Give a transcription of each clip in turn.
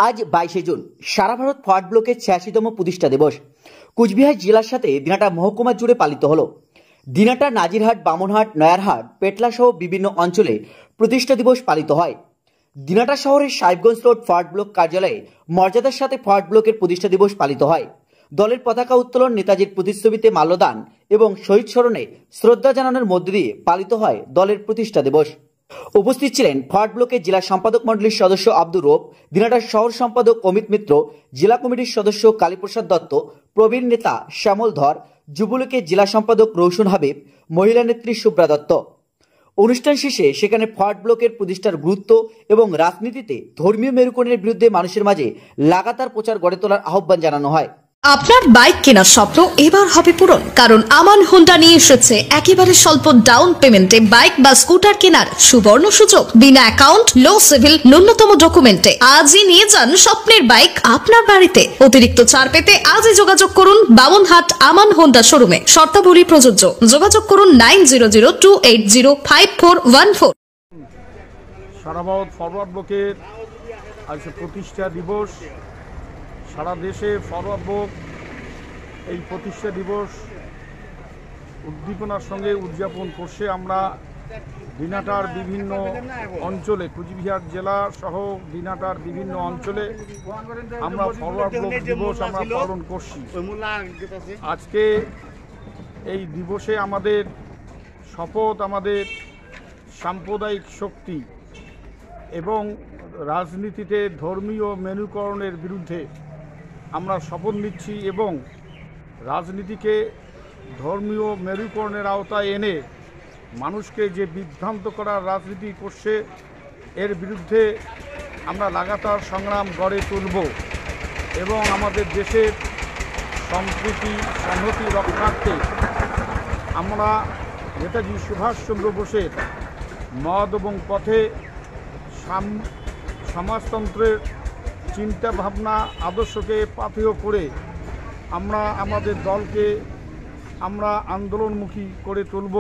আজ 22 জুন সারা ভারত ফরওয়ার্ড ব্লকের 86তম প্রতিষ্ঠা দিবস কুচবিহার জেলার সাথে দিনাটা মহকুমা জুড়ে পালিত হলো। দিনাটা, নাজিরহাট, বামনহাট, নয়ারহাট, পেটলা সহ বিভিন্ন অঞ্চলে প্রতিষ্ঠা দিবস পালিত হয়। দিনাটা শহরের সাহেবগঞ্জ রোড ফরওয়ার্ড ব্লক কার্যালয়ে মর্যাদার সাথে ফরওয়ার্ড ব্লকের প্রতিষ্ঠা দিবস পালিত হয়। দলের পতাকা উত্তোলন, নেতাজির প্রতিচ্ছবিতে মাল্যদান এবং শহীদ স্মরণে শ্রদ্ধা জানানোর মধ্য দিয়ে পালিত হয় দলের প্রতিষ্ঠা দিবস। উপস্থিত ছিলেন ফরওয়ার্ড ব্লকের জেলা সম্পাদক মণ্ডলীর সদস্য আব্দুর রব, দিনাটার শহর সম্পাদক অমিত মিত্র, জেলা কমিটির সদস্য কালীপ্রসাদ দত্ত, প্রবীণ নেতা শ্যামল ধর, যুবলীগের জেলা সম্পাদক রৌশন হাবিব, মহিলা নেত্রী শুভ্রা দত্ত। অনুষ্ঠান শেষে সেখানে ফরওয়ার্ড ব্লকের প্রতিষ্ঠার গুরুত্ব এবং রাজনীতিতে ধর্মীয় মেরুকরণের বিরুদ্ধে মানুষের মাঝে লাগাতার প্রচার গড়ে তোলার আহ্বান জানানো হয়। আপনার বাইক কেনার স্বপ্ন এবার হবে পূরণ, কারণ আমান হোন্ডা নিয়ে এসেছে একেবারে স্বল্প ডাউন পেমেন্টে বাইক বা স্কুটার কেনার সুবর্ণ সুযোগ। বিনা অ্যাকাউন্ট, লো সিভিল, ন্যূনতম ডকুমেন্টে আজই নিয়ে যান স্বপ্নের বাইক আপনার বাড়িতে। অতিরিক্ত ছাড় পেতে আজই যোগাযোগ করুন বামনহাট আমান হোন্ডা শোরুমে। শর্তাবলী প্রযোজ্য। যোগাযোগ করুন 9002805414। সারা ভারত ফরওয়ার্ড ব্লকের আজ প্রতিষ্ঠা দিবস। সারা দেশে ফরওয়ার্ড ব্লক এই প্রতিষ্ঠা দিবস উদ্দীপনার সঙ্গে উদযাপন করছে। আমরা দিনাটার বিভিন্ন অঞ্চলে, কুচবিহার জেলা সহ দিনাটার বিভিন্ন অঞ্চলে আমরা ফরওয়ার্ড ব্লক দিবস আমরা পালন করছি। আজকে এই দিবসে আমাদের শপথ, আমাদের সাম্প্রদায়িক শক্তি এবং রাজনীতিতে ধর্মীয় মেরুকরণের বিরুদ্ধে আমরা শপথ নিচ্ছি এবং রাজনীতিকে ধর্মীয় মেরুকরণের আওতায় এনে মানুষকে যে বিভ্রান্ত করার রাজনীতি করছে এর বিরুদ্ধে আমরা লাগাতার সংগ্রাম গড়ে তুলব এবং আমাদের দেশের সম্প্রীতি সংহতি রক্ষার্থে আমরা নেতাজি সুভাষচন্দ্র বোসের মত এবং পথে সমাজতন্ত্রের চিন্তা ভাবনা আদর্শকে পাথেয় করে আমরা আমাদের দলকে আমরা আন্দোলনমুখী করে তুলব,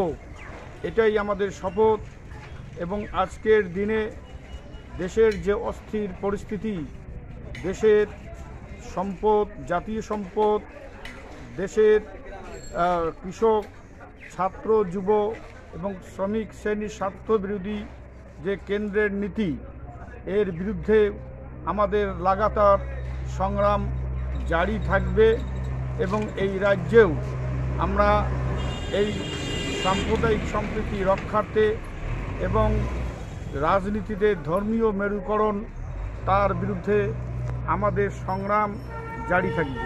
এটাই আমাদের শপথ। এবং আজকের দিনে দেশের যে অস্থির পরিস্থিতি, দেশের সম্পদ, জাতীয় সম্পদ, দেশের কৃষক, ছাত্র, যুব এবং শ্রমিক শ্রেণীর স্বার্থবিরোধী যে কেন্দ্রের নীতি, এর বিরুদ্ধে আমাদের লাগাতার সংগ্রাম জারি থাকবে এবং এই রাজ্যেও আমরা এই সাম্প্রদায়িক সম্প্রীতি রক্ষার্থে এবং রাজনীতিতে ধর্মীয় মেরুকরণ তার বিরুদ্ধে আমাদের সংগ্রাম জারি থাকবে।